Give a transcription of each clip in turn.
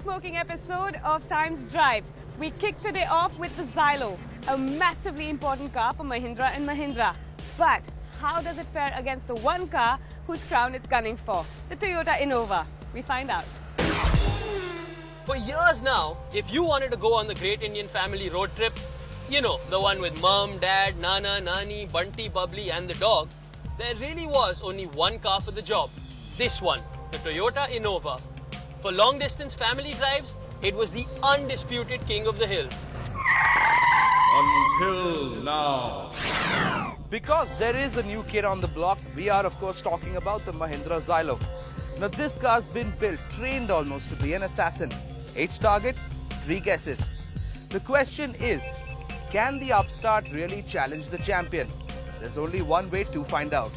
thrill-smoking episode of Time's Drive. We kick today off with the Xylo, a massively important car for Mahindra and Mahindra. But how does it fare against the one car whose crown it's gunning for, the Toyota Innova? We find out. For years now, if you wanted to go on the Great Indian Family road trip, you know, the one with mum, dad, nana, nani, bunty, bubbly and the dog, there really was only one car for the job. This one, the Toyota Innova. For long distance family drives, it was the undisputed king of the hill. Until now. Because there is a new kid on the block, we are of course talking about the Mahindra Xylo. Now this car's been built, trained almost to be an assassin. Age target, 3 guesses. The question is, can the upstart really challenge the champion? There's only one way to find out.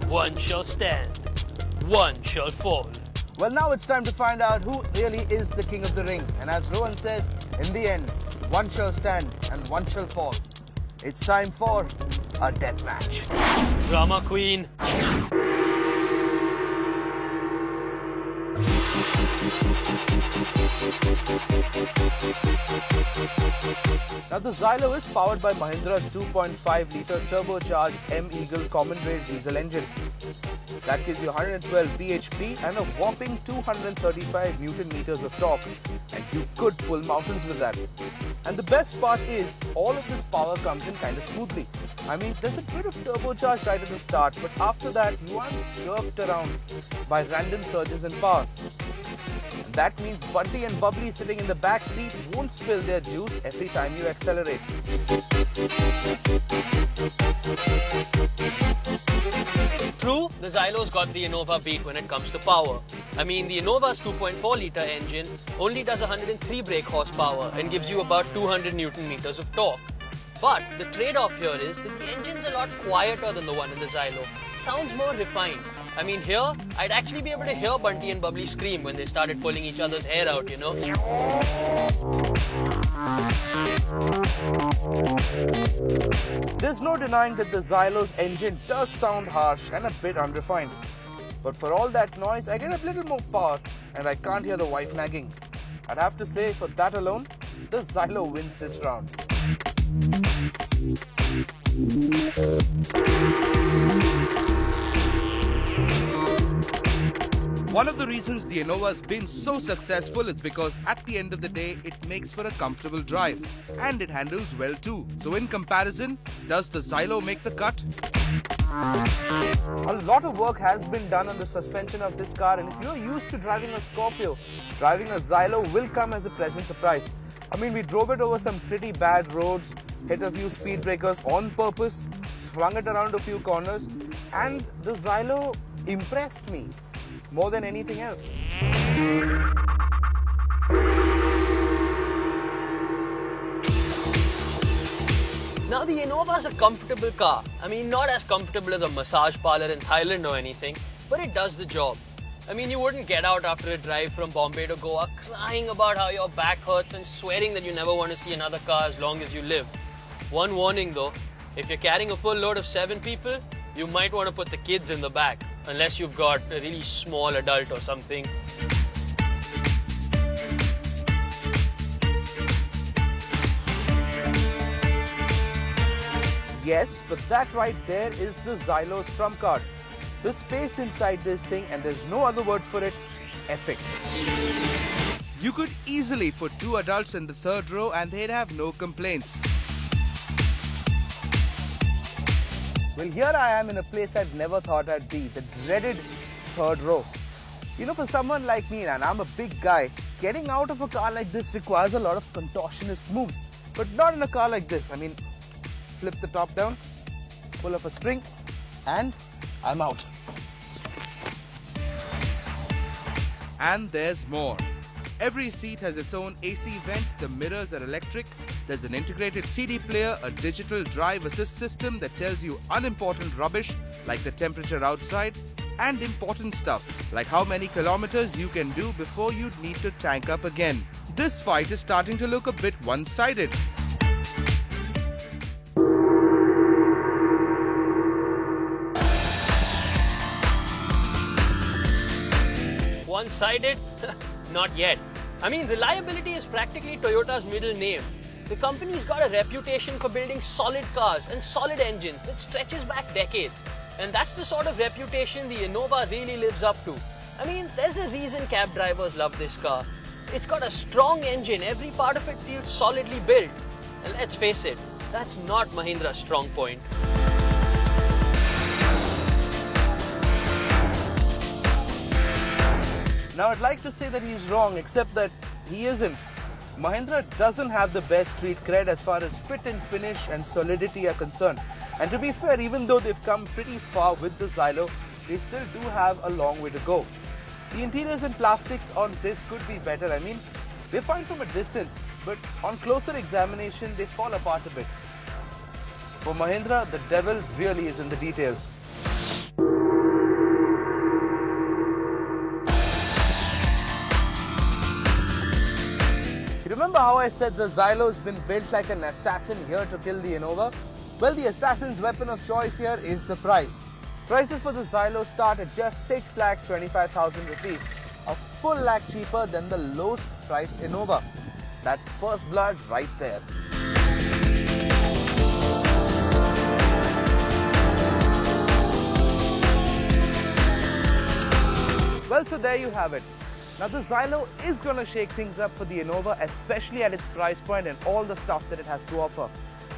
One shall stand, one shall fall. Well, now it's time to find out who really is the king of the ring. And as Rohan says, in the end, one shall stand and one shall fall. It's time for a death match. Drama queen. Now the Xylo is powered by Mahindra's 2.5-litre turbocharged mEagle common-rated diesel engine. That gives you 112 bhp and a whopping 235 Newton-meters of torque. And you could pull mountains with that. And the best part is, all of this power comes in kind of smoothly. I mean, there's a bit of turbocharge right at the start, but after that, you aren't jerked around by random surges in power. And that means Bunty and Bubbly sitting in the back seat won't spill their juice every time you accelerate. True, the Xylo's got the Innova beat when it comes to power. I mean, the Innova's 2.4-litre engine only does 103 brake horsepower and gives you about 200 Newton-meters of torque. But the trade-off here is that the engine's a lot quieter than the one in the Xylo. Sounds more refined. I mean, here, I'd actually be able to hear Bunty and Bubbly scream when they started pulling each other's hair out, you know. There's no denying that the Xylo's engine does sound harsh and a bit unrefined. But for all that noise, I get a little more power and I can't hear the wife nagging. I'd have to say, for that alone, the Xylo wins this round. One of the reasons the Innova's been so successful is because at the end of the day, it makes for a comfortable drive. And it handles well too. So in comparison, does the Xylo make the cut? A lot of work has been done on the suspension of this car, and if you're used to driving a Scorpio, driving a Xylo will come as a pleasant surprise. I mean, we drove it over some pretty bad roads, hit a few speed breakers on purpose, swung it around a few corners, and the Xylo impressed me more than anything else. Now, the Innova's a comfortable car. I mean, not as comfortable as a massage parlor in Thailand or anything, but it does the job. I mean, you wouldn't get out after a drive from Bombay to Goa crying about how your back hurts and swearing that you never want to see another car as long as you live. One warning though, if you're carrying a full load of 7 people, you might want to put the kids in the back, unless you've got a really small adult or something. Yes, but that right there is the Xylo's trump card. The space inside this thing, and there's no other word for it, epic. You could easily put 2 adults in the 3rd row and they'd have no complaints. Well, here I am in a place I'd never thought I'd be, the dreaded 3rd row. You know, for someone like me, and I'm a big guy, getting out of a car like this requires a lot of contortionist moves. But not in a car like this. I mean, flip the top down, pull up a string, and I'm out. And there's more. Every seat has its own AC vent, the mirrors are electric, there's an integrated CD player, a digital drive assist system that tells you unimportant rubbish like the temperature outside, and important stuff like how many kilometers you can do before you'd need to tank up again. This fight is starting to look a bit one-sided. excited? Not yet. I mean, reliability is practically Toyota's middle name. The company's got a reputation for building solid cars and solid engines that stretches back decades. And that's the sort of reputation the Innova really lives up to. I mean, there's a reason cab drivers love this car. It's got a strong engine, every part of it feels solidly built. And let's face it, that's not Mahindra's strong point. Now I'd like to say that he's wrong, except that he isn't. Mahindra doesn't have the best street cred as far as fit and finish and solidity are concerned. And to be fair, even though they've come pretty far with the Xylo, they still do have a long way to go. The interiors and plastics on this could be better. I mean, they're fine from a distance, but on closer examination, they fall apart a bit. For Mahindra, the devil really is in the details. Remember how I said the Xylo's been built like an assassin here to kill the Innova? Well, the assassin's weapon of choice here is the price. Prices for the Xylo start at just 6,25,000 rupees, a full lakh cheaper than the lowest priced Innova. That's first blood right there. Well, so there you have it. Now the Xylo is going to shake things up for the Innova, especially at its price point and all the stuff that it has to offer.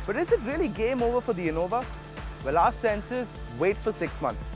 But is it really game over for the Innova? Well, our sense is wait for 6 months.